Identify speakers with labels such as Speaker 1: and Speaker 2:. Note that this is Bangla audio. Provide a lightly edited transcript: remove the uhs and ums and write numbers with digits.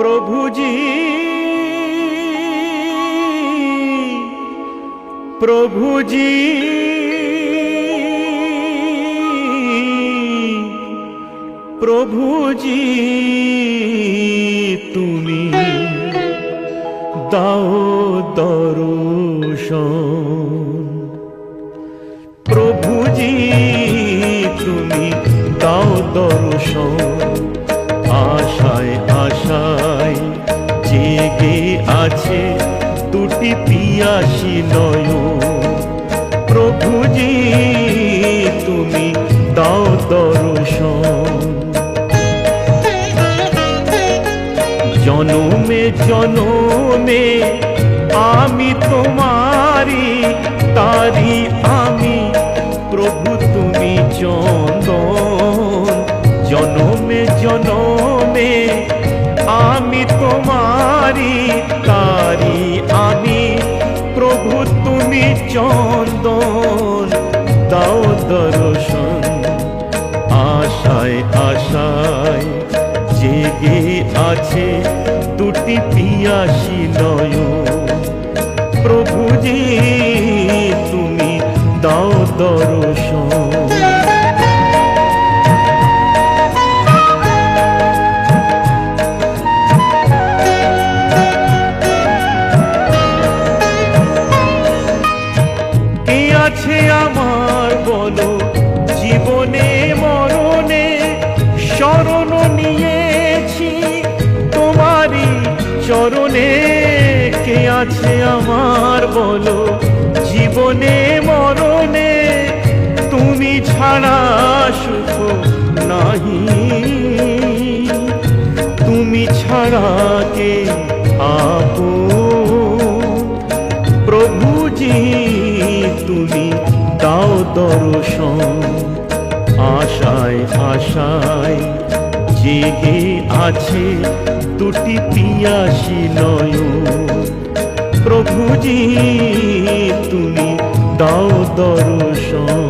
Speaker 1: প্রভুজি প্রভুজি প্রভুজি তুমি দাও দর্শন। প্রভুজি তুমি দাও দর্শন। আশায় আশায় জেগে আছে দুটি পিয়াসী নয়ন। প্রভুজি তুমি দাও দর্শন। জনমে জনমে আমি তোমারি, তারি আমি প্রভু তুমি চন্দন। জনমে জনমে আমি তোমারি, তারি আমি প্রভু তুমি চন্দন। দাও দর্শন। আশায় আশায় জেগে আছে দুটি পিয়াসী নয়ন। প্রভুজি তুমি দাও দর্শন। কে আছে আমার বলো জীবনে মরণে, শরণ নিয়েছি তোমারি চরণে। কে আছে আমার বলো জীবনে মরণে, তুমি ছাড়া সুখ নাহি, তুমি ছাড়া কে আপন। প্রভুজি তুমি দাও দর্শন। আশায় আশায় জেগে আছে দুটি পিয়াসী নয়ন। প্রভুজি তুমি দাও দর্শন।